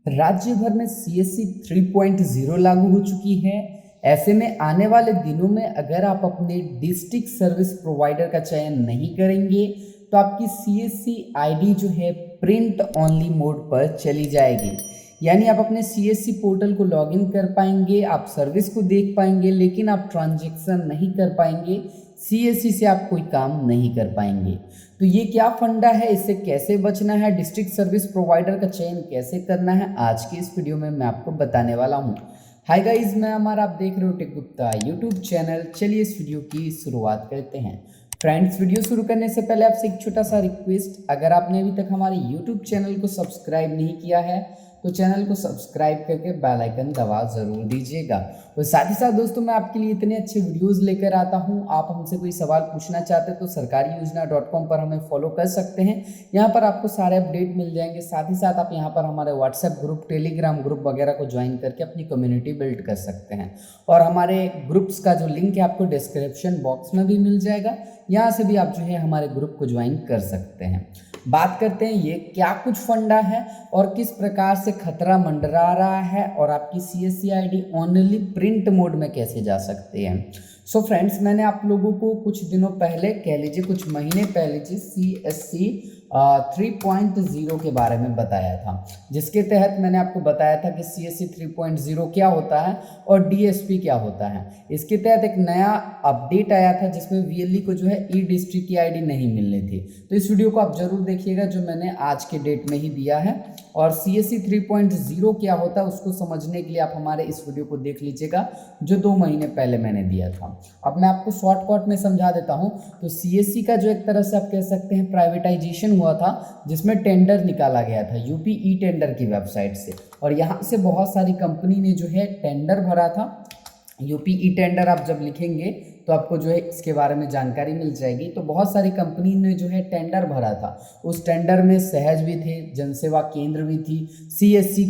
राज्य भर में सीएससी 3.0 लागू हो चुकी है। ऐसे में आने वाले दिनों में अगर आप अपने डिस्ट्रिक्ट सर्विस प्रोवाइडर का चयन नहीं करेंगे तो आपकी सीएससी आईडी जो है प्रिंट ओनली मोड पर चली जाएगी। यानी आप अपने सीएससी पोर्टल को लॉगिन कर पाएंगे, आप सर्विस को देख पाएंगे, लेकिन आप ट्रांजैक्शन नहीं कर पाएंगे, सीएससी से आप कोई काम नहीं कर पाएंगे। तो ये क्या फंडा है, इससे कैसे बचना है, डिस्ट्रिक्ट सर्विस प्रोवाइडर का चयन कैसे करना है, आज की इस वीडियो में मैं आपको बताने वाला हूँ। हाय गाइस, मैं अमर, आप देख रहे हो टेक गुप्ता यूट्यूब चैनल। चलिए इस वीडियो की शुरुआत करते हैं। फ्रेंड्स, वीडियो शुरू करने से पहले आपसे एक छोटा सा रिक्वेस्ट, अगर आपने अभी तक हमारे यूट्यूब चैनल को सब्सक्राइब नहीं किया है तो चैनल को सब्सक्राइब करके बेल आइकन दबा जरूर दीजिएगा। और साथ ही साथ दोस्तों, मैं आपके लिए इतने अच्छे वीडियोस लेकर आता हूं। आप हमसे कोई सवाल पूछना चाहते हैं तो sarkariYojana.com पर हमें फॉलो कर सकते हैं। यहां पर आपको सारे अपडेट मिल जाएंगे। साथ ही साथ आप यहां पर हमारे व्हाट्सएप ग्रुप, टेलीग्राम ग्रुप वगैरह को ज्वाइन करके अपनी कम्युनिटी बिल्ड कर सकते हैं। और हमारे ग्रुप्स का जो लिंक है आपको डिस्क्रिप्शन बॉक्स में भी मिल जाएगा, यहाँ से भी आप जो है हमारे ग्रुप को ज्वाइन कर सकते हैं। बात करते हैं ये क्या कुछ फंडा है और किस प्रकार से खतरा मंडरा रहा है, और आपकी CSC ID only print mode में कैसे जा सकते हैं। सो फ्रेंड्स, मैंने आप लोगों को कुछ दिनों पहले, कह लीजिए कुछ महीने पहले जी, सीएससी 3.0 के बारे में बताया था, जिसके तहत मैंने आपको बताया था कि सीएससी 3.0 क्या होता है और डीएसपी क्या होता है। इसके तहत एक नया अपडेट आया था जिसमें वीएलई को जो है ई डिस्ट्रिक्ट की आईडी नहीं मिलनी थी। तो इस वीडियो को आप जरूर देखिएगा जो मैंने आज के डेट में ही दिया है। और सीएससी 3.0 क्या होता है उसको समझने के लिए आप हमारे इस वीडियो को देख लीजिएगा जो 2 महीने पहले मैंने दिया था। अब मैं आपको शॉर्टकट में समझा देता हूँ। तो सीएससी का जो एक तरह से आप कह सकते हैं प्राइवेटाइजेशन हुआ था, जिसमें टेंडर निकाला गया था यूपी ई टेंडर की वेबसाइट से, और यहाँ से बहुत सारी कंपनी ने जो है टेंडर भरा था। यूपी ई टेंडर आप जब लिखेंगे तो आपको जो है इसके बारे में जानकारी मिल जाएगी। तो बहुत सारी कंपनी ने जो है टेंडर भरा था। उस टेंडर में सहज भी थे, जनसेवा केंद्र भी थी, सीएससी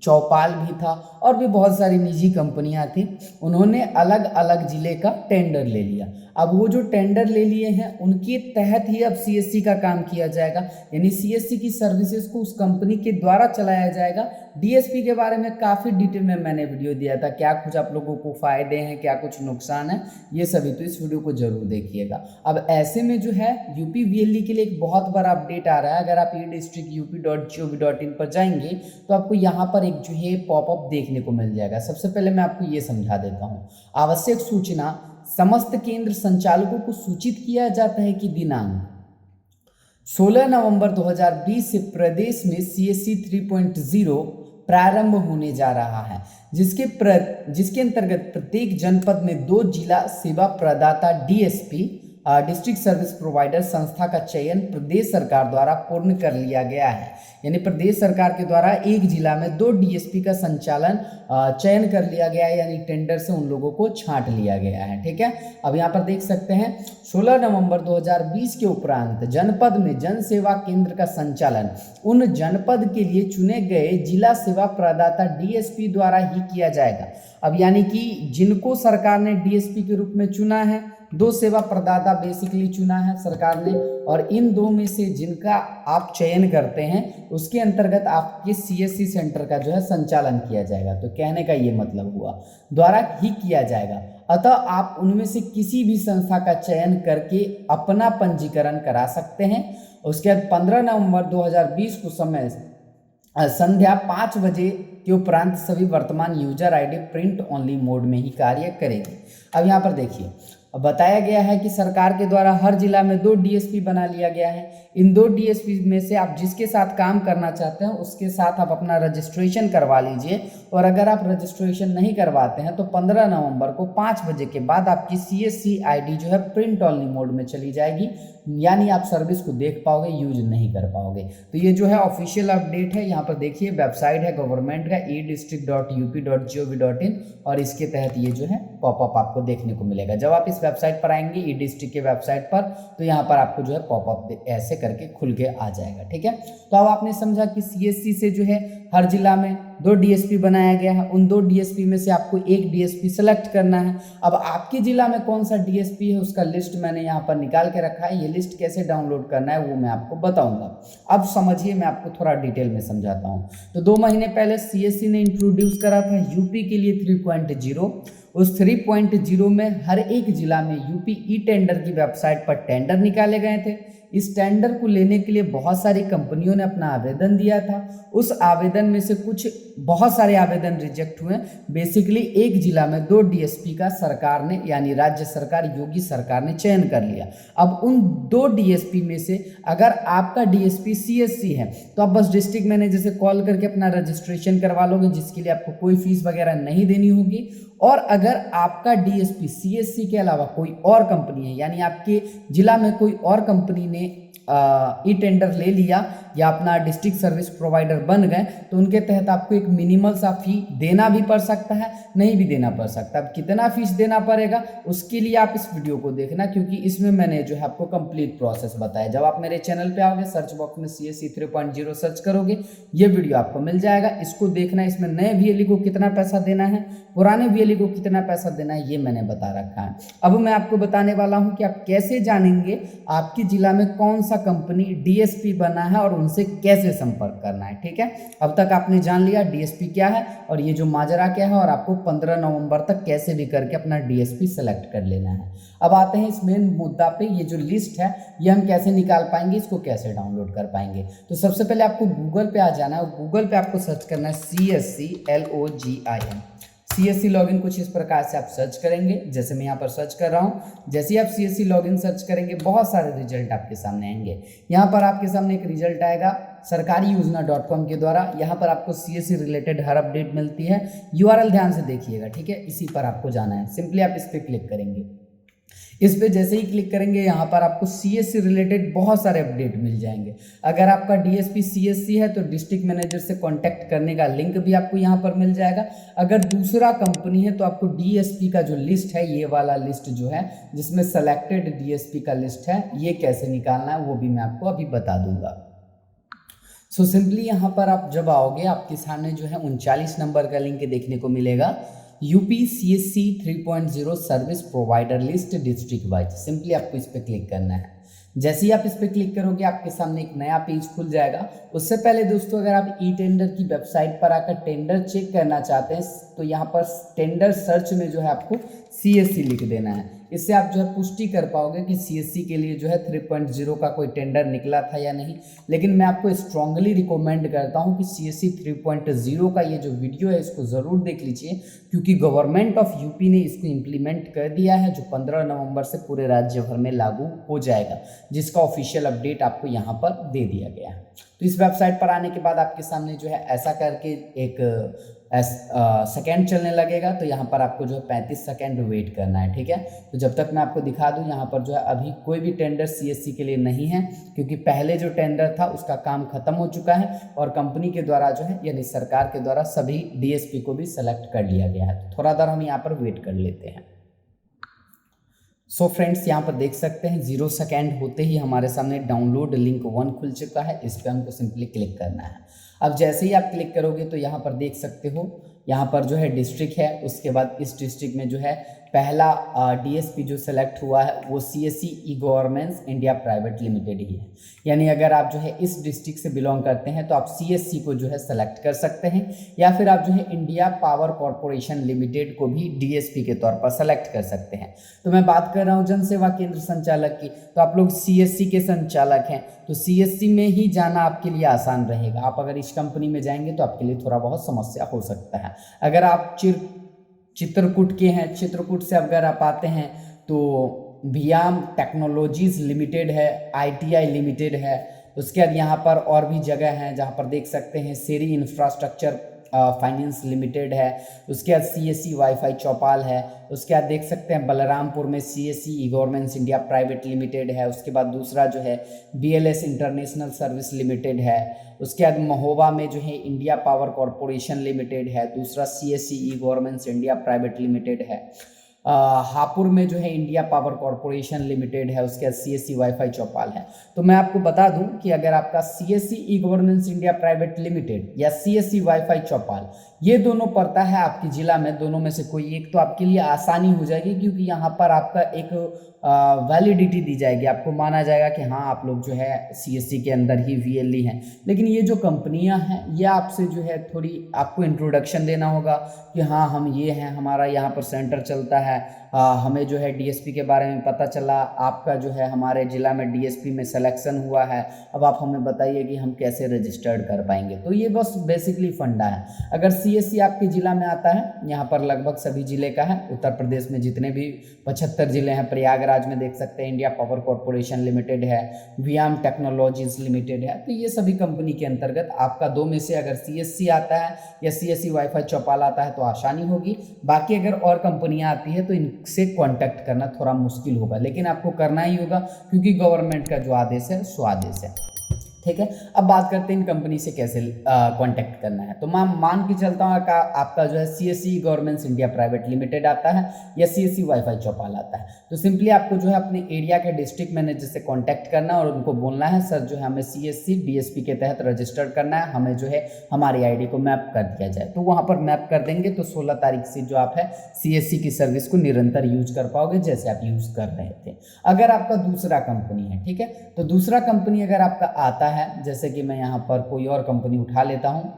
चौपाल भी था, और भी बहुत सारी निजी कंपनियां थी। उन्होंने अलग अलग जिले का टेंडर ले लिया। अब वो जो टेंडर ले लिए हैं उनके तहत ही अब सीएससी का काम किया जाएगा, यानी सीएससी की सर्विसेज को उस कंपनी के द्वारा चलाया जाएगा। डीएसपी के बारे में काफ़ी डिटेल में मैंने वीडियो दिया था, क्या कुछ आप लोगों को फ़ायदे हैं, क्या कुछ नुकसान है, ये सभी तो इस वीडियो को जरूर देखिएगा। अब ऐसे में जो है यूपी वीएलई के लिए एक बहुत बड़ा अपडेट आ रहा है। अगर आप ई डिस्ट्रिक्ट UP.gov.in पर जाएंगे तो आपको यहाँ पर एक जो है पॉपअप देखने को मिल जाएगा। सबसे पहले मैं आपको ये समझा देता हूँ। आवश्यक सूचना, समस्त केंद्र संचालकों को सूचित किया जाता है कि दिनांक 16 नवंबर 2020 से प्रदेश में सीएससी 3.0 प्रारंभ होने जा रहा है, जिसके अंतर्गत प्रत्येक जनपद में 2 जिला सेवा प्रदाता डीएसपी, डिस्ट्रिक्ट सर्विस प्रोवाइडर संस्था का चयन प्रदेश सरकार द्वारा पूर्ण कर लिया गया है। यानी प्रदेश सरकार के द्वारा एक जिला में 2 डीएसपी का संचालन चयन कर लिया गया है, यानी टेंडर से उन लोगों को छांट लिया गया है। ठीक है, अब यहाँ पर देख सकते हैं 16 नवंबर 2020 के उपरांत जनपद में जन सेवा केंद्र का संचालन उन जनपद के लिए चुने गए जिला सेवा प्रदाता डीएसपी द्वारा ही किया जाएगा। अब यानी कि जिनको सरकार ने डीएसपी के रूप में चुना है, 2 सेवा प्रदाता बेसिकली चुना है सरकार ने, और इन 2 में से जिनका आप चयन करते हैं उसके अंतर्गत आपके सीएससी सेंटर का जो है संचालन किया जाएगा। तो कहने का ये मतलब हुआ द्वारा ही किया जाएगा। अतः आप उनमें से किसी भी संस्था का चयन करके अपना पंजीकरण करा सकते हैं। उसके बाद 15 नवंबर 2020 को समय संध्या 5 बजे के उपरांत सभी वर्तमान user ID print only mode में ही कार्य करेगी। अब यहाँ पर देखिए, बताया गया है कि सरकार के द्वारा हर जिला में 2 डीएसपी बना लिया गया है। इन 2 डीएसपी में से आप जिसके साथ काम करना चाहते हैं उसके साथ आप अपना रजिस्ट्रेशन करवा लीजिए। और अगर आप रजिस्ट्रेशन नहीं करवाते हैं तो 15 नवंबर को 5 बजे के बाद आपकी सीएससी आईडी जो है प्रिंट ओनली मोड में चली जाएगी, यानी आप सर्विस को देख पाओगे, यूज नहीं कर पाओगे। तो ये जो है ऑफिशियल अपडेट है। यहाँ पर देखिए वेबसाइट है गवर्नमेंट का edistrict.up.gov.in, और इसके तहत ये जो है पॉपअप आपको देखने को मिलेगा। जब आप इस वेबसाइट पर आएंगे ई डिस्ट्रिक्ट के वेबसाइट पर, तो यहाँ पर आपको जो है पॉपअप ऐसे करके खुल के आ जाएगा। ठीक है, तो अब आपने समझा कि सीएससी से जो है हर जिला में 2 डीएसपी बनाया गया है, उन 2 डीएसपी में से आपको एक डीएसपी सेलेक्ट करना है। अब आपके जिला में कौन सा डीएसपी है उसका लिस्ट मैंने यहाँ पर निकाल के रखा है, ये लिस्ट कैसे डाउनलोड करना है वो मैं आपको बताऊंगा। अब समझिए, मैं आपको थोड़ा डिटेल में समझाता हूँ। तो 2 महीने पहले सीएससी ने इंट्रोड्यूस करा था यूपी के लिए 3.0। उस 3.0 में हर एक जिला में यूपी ई टेंडर की वेबसाइट पर टेंडर निकाले गए थे। इस टेंडर को लेने के लिए बहुत सारी कंपनियों ने अपना आवेदन दिया था। उस आवेदन में से बहुत सारे आवेदन रिजेक्ट हुए। बेसिकली एक जिला में 2 डीएसपी का सरकार ने, यानी राज्य सरकार, योगी सरकार ने चयन कर लिया। अब उन 2 डीएसपी में से अगर आपका डीएसपी सीएससी है तो आप बस डिस्ट्रिक्ट मैनेजर से कॉल करके अपना रजिस्ट्रेशन करवा लोगे, जिसके लिए आपको कोई फीस वगैरह नहीं देनी होगी। और अगर आपका डीएसपी सीएससी के अलावा कोई और कंपनी है, यानी आपके जिला में कोई और कंपनी ने ई टेंडर ले लिया या अपना डिस्ट्रिक्ट सर्विस प्रोवाइडर बन गए, तो उनके तहत आपको एक मिनिमल सा फी देना भी पड़ सकता है, नहीं भी देना पड़ सकता। अब कितना फीस देना पड़ेगा उसके लिए आप इस वीडियो को देखना, क्योंकि इसमें मैंने जो है आपको कंप्लीट प्रोसेस बताया। जब आप मेरे चैनल पे आओगे, सर्च बॉक्स में सीएससी 3.0 सर्च करोगे, ये वीडियो आपको मिल जाएगा। इसको देखना, इसमें नए वीएलई को कितना पैसा देना है, पुराने वीएलई को कितना पैसा देना है, ये मैंने बता रखा है। अब मैं आपको बताने वाला हूँ कि आप कैसे जानेंगे आपके जिला में कौन सा कंपनी डीएसपी बना है और उनसे कैसे संपर्क करना है। ठीक है, अब तक आपने जान लिया डीएसपी क्या है और ये जो माजरा क्या है, और आपको 15 नवंबर तक कैसे भी करके अपना डीएसपी सेलेक्ट कर लेना है। अब आते हैं इस मेन मुद्दा पे, ये जो लिस्ट है ये हम कैसे निकाल पाएंगे, इसको कैसे डाउनलोड कर पाएंगे। तो सबसे पहले आपको गूगल पे आ जाना है और गूगल पे आपको सर्च करना है CSC LOGIN। CSC लॉगिन कुछ इस प्रकार से आप सर्च करेंगे, जैसे मैं यहाँ पर सर्च कर रहा हूँ। जैसे ही आप CSC लॉगिन सर्च करेंगे, बहुत सारे रिजल्ट आपके सामने आएंगे। यहाँ पर आपके सामने एक रिजल्ट आएगा सरकारी योजना.com के द्वारा। यहाँ पर आपको CSC रिलेटेड हर अपडेट मिलती है। URL ध्यान से देखिएगा, ठीक है, इसी पर आपको जाना है। सिंपली आप इस पर क्लिक करेंगे। इस पे जैसे ही क्लिक करेंगे, यहाँ पर आपको सीएससी रिलेटेड बहुत सारे अपडेट मिल जाएंगे। अगर आपका डीएसपी सीएससी है तो डिस्ट्रिक्ट मैनेजर से कांटेक्ट करने का लिंक भी आपको यहाँ पर मिल जाएगा। अगर दूसरा कंपनी है तो आपको डीएसपी का जो लिस्ट है, ये वाला लिस्ट जो है जिसमें सेलेक्टेड डीएसपी का लिस्ट है, ये कैसे निकालना है वो भी मैं आपको अभी बता दूंगा। सो सिंपली यहाँ पर आप जब आओगे, आपके सामने जो है 39 नंबर का लिंक देखने को मिलेगा, UP CSC 3.0 service provider list district wise. Simply आपको इस पर क्लिक करना है। जैसे ही आप इस पर क्लिक करोगे, आपके सामने एक नया पेज खुल जाएगा। उससे पहले दोस्तों, अगर आप ई टेंडर की वेबसाइट पर आकर टेंडर चेक करना चाहते हैं तो यहाँ पर टेंडर सर्च में जो है आपको CSC लिख देना है। इससे आप जो है पुष्टि कर पाओगे कि CSC के लिए जो है 3.0 का कोई टेंडर निकला था या नहीं। लेकिन मैं आपको स्ट्रांगली रिकमेंड करता हूं कि CSC 3.0 का ये जो वीडियो है इसको ज़रूर देख लीजिए, क्योंकि गवर्नमेंट ऑफ यूपी ने इसको इम्प्लीमेंट कर दिया है, जो 15 नवंबर से पूरे राज्य भर में लागू हो जाएगा, जिसका ऑफिशियल अपडेट आपको यहाँ पर दे दिया गया है। तो इस वेबसाइट पर आने के बाद आपके सामने जो है ऐसा करके एक सेकेंड चलने लगेगा। तो यहाँ पर आपको जो है 35 सेकेंड वेट करना है। ठीक है, तो जब तक मैं आपको दिखा दूँ, यहाँ पर जो है अभी कोई भी टेंडर CSC के लिए नहीं है, क्योंकि पहले जो टेंडर था उसका काम खत्म हो चुका है और कंपनी के द्वारा जो है, यानी सरकार के द्वारा सभी DSP को भी सेलेक्ट कर लिया गया है। तो थोड़ा देर हम यहाँ पर वेट कर लेते हैं। सो फ्रेंड्स, यहाँ पर देख सकते हैं 0 सेकेंड होते ही हमारे सामने डाउनलोड लिंक 1 खुल चुका है। इस पर हमको सिंपली क्लिक करना है। अब जैसे ही आप क्लिक करोगे तो यहाँ पर देख सकते हो, यहाँ पर जो है डिस्ट्रिक्ट है, उसके बाद इस डिस्ट्रिक्ट में जो है पहला DSP जो सेलेक्ट हुआ है वो CSC e-governance India private limited ही है। यानी अगर आप जो है इस डिस्ट्रिक्ट से बिलोंग करते हैं तो आप CSC को जो है सेलेक्ट कर सकते हैं, या फिर आप जो है इंडिया पावर कॉरपोरेशन लिमिटेड को भी DSP के तौर पर सेलेक्ट कर सकते हैं। तो मैं बात कर रहा हूँ जन सेवा केंद्र संचालक की, तो आप लोग CSC के संचालक हैं तो CSC में ही जाना आपके लिए आसान रहेगा। आप अगर इस कंपनी में जाएंगे तो आपके लिए थोड़ा बहुत समस्या हो सकता है। अगर आप चित्रकूट के हैं, चित्रकूट से अगर आप आते हैं तो भियाम टेक्नोलॉजीज लिमिटेड है, ITI लिमिटेड है। उसके बाद यहाँ पर और भी जगह हैं जहाँ पर देख सकते हैं शेरी इंफ्रास्ट्रक्चर फाइनेंस लिमिटेड है। उसके बाद CSC वाईफाई चौपाल है। उसके बाद देख सकते हैं बलरामपुर में CSC e-governance India private limited है। उसके बाद दूसरा जो है BLS इंटरनेशनल सर्विस लिमिटेड है। उसके बाद महोबा में जो है इंडिया पावर कॉरपोरेशन लिमिटेड है। दूसरा CSC e-governance India private limited है। हापुड़ में जो है इंडिया पावर कॉरपोरेशन लिमिटेड है, उसके बाद CSC वाईफाई चौपाल है। तो मैं आपको बता दूं कि अगर आपका CSC e governance India private limited या CSC वाईफाई चौपाल ये दोनों पड़ता है आपकी जिला में, दोनों में से कोई एक, तो आपके लिए आसानी हो जाएगी, क्योंकि यहाँ पर आपका एक वैलिडिटी दी जाएगी, आपको माना जाएगा कि हाँ आप लोग जो है CSC के अंदर ही VLE हैं। लेकिन ये जो कंपनियां हैं ये आपसे जो है थोड़ी आपको इंट्रोडक्शन देना होगा कि हाँ हम ये हैं, हमारा यहाँ पर सेंटर चलता है, हमें जो है DSP के बारे में पता चला, आपका जो है हमारे ज़िला में DSP में सिलेक्शन हुआ है, अब आप हमें बताइए कि हम कैसे रजिस्टर्ड कर पाएंगे। तो ये बस बेसिकली फंडा है। अगर CSC आपके ज़िला में आता है, यहाँ पर लगभग सभी ज़िले का है, उत्तर प्रदेश में जितने भी 75 ज़िले हैं, प्रयागराज में देख सकते हैं इंडिया पावर कॉरपोरेशन लिमिटेड है, वियाम टेक्नोलॉजीज लिमिटेड है, तो ये सभी कंपनी के अंतर्गत आपका दो में से अगर CSC आता है या CSC वाईफाई चौपाल आता है तो आसानी होगी। बाकी अगर और कंपनियां आती है तो इनसे कांटेक्ट करना थोड़ा मुश्किल होगा, लेकिन आपको करना ही होगा क्योंकि गवर्नमेंट का जो आदेश है सो आदेश है। ठीक है, अब बात करते हैं इन कंपनी से कैसे कांटेक्ट करना है। तो मैं मान के चलता हूँ आपका जो है CSC governments India private limited आता है या CSC वाईफाई चौपाल आता है, तो सिंपली आपको जो है अपने एरिया के डिस्ट्रिक्ट मैनेजर से कांटेक्ट करना है और उनको बोलना है सर जो है हमें CSC DSP के तहत रजिस्टर्ड करना है, हमें जो है हमारी ID को मैप कर दिया जाए। तो वहाँ पर मैप कर देंगे तो 16 तारीख से जो आप है CSC की सर्विस को निरंतर यूज कर पाओगे जैसे आप यूज कर रहे थे। अगर आपका दूसरा कंपनी है, ठीक है, तो दूसरा कंपनी अगर आपका आता है, जैसे कि मैं यहाँ पर कोई और कंपनी उठा लेता हूँ,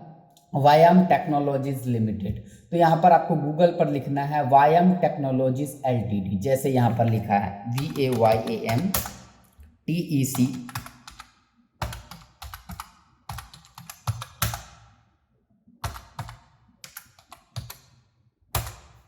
वायाम टेक्नोलॉजीज लिमिटेड, तो यहाँ पर आपको गूगल पर लिखना है वायाम टेक्नोलॉजीज LTD, जैसे यहाँ पर लिखा है VAYAM TEC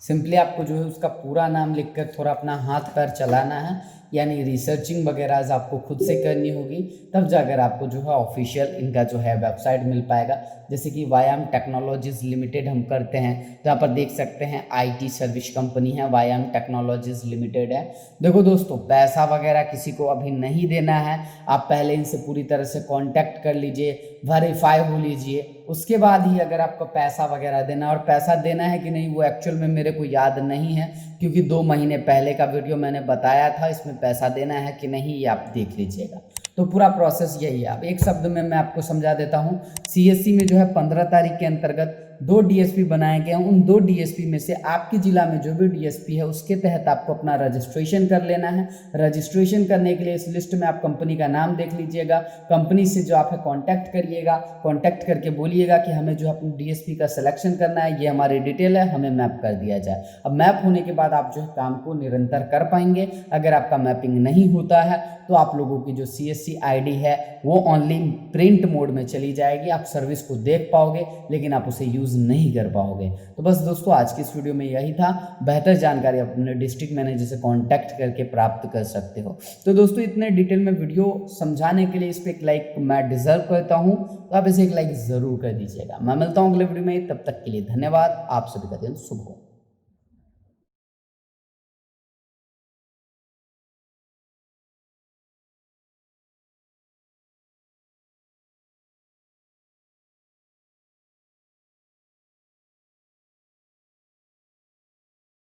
सिंपली आपको जो है उसका पूरा नाम लिखकर थोड़ा अपना हाथ पैर चलाना है, यानी रिसर्चिंग वगैरह आपको खुद से करनी होगी, तब जाकर आपको जो है ऑफिशियल इनका जो है वेबसाइट मिल पाएगा। जैसे कि वायाम टेक्नोलॉजीज लिमिटेड हम करते हैं तो यहाँ पर देख सकते हैं IT सर्विस कंपनी है, वायाम टेक्नोलॉजीज लिमिटेड है। देखो दोस्तों, पैसा वगैरह किसी को अभी नहीं देना है, आप पहले इनसे पूरी तरह से कांटेक्ट कर लीजिए, वेरीफाई हो लीजिए, उसके बाद ही अगर आपको पैसा वगैरह देना, और पैसा देना है कि नहीं वो एक्चुअल में मेरे को याद नहीं है, क्योंकि 2 महीने पहले का वीडियो मैंने बताया था, इसमें पैसा देना है कि नहीं ये आप देख लीजिएगा। तो पूरा प्रोसेस यही है। अब एक शब्द में मैं आपको समझा देता हूँ, CSC में जो है 15 तारीख के अंतर्गत 2 DSP बनाए गए हैं, उन 2 DSP में से आपके जिला में जो भी DSP है उसके तहत आपको अपना रजिस्ट्रेशन कर लेना है। रजिस्ट्रेशन करने के लिए इस लिस्ट में आप कंपनी का नाम देख लीजिएगा, कंपनी से जो आप है कॉन्टैक्ट करिएगा, कॉन्टैक्ट करके बोलिएगा कि हमें जो है अपनी DSP का सिलेक्शन करना है, ये हमारी डिटेल है, हमें मैप कर दिया जाए। अब मैप होने के बाद आप जो है काम को निरंतर कर पाएंगे। अगर आपका मैपिंग नहीं होता है तो आप लोगों की जो CSC ID है वो ओनली प्रिंट मोड में चली जाएगी, आप सर्विस को देख पाओगे लेकिन आप उसे यूज़ नहीं कर पाओगे। तो बस दोस्तों आज की इस वीडियो में यही था। बेहतर जानकारी अपने डिस्ट्रिक्ट मैनेजर से कांटेक्ट करके प्राप्त कर सकते हो। तो दोस्तों इतने डिटेल में वीडियो समझाने के लिए इस पर एक लाइक मैं डिजर्व करता हूँ, तो आप इसे एक लाइक ज़रूर कर दीजिएगा। मैं मिलता हूँ अगले वीडियो में, तब तक के लिए धन्यवाद। आप सभी का दिन शुभ हो।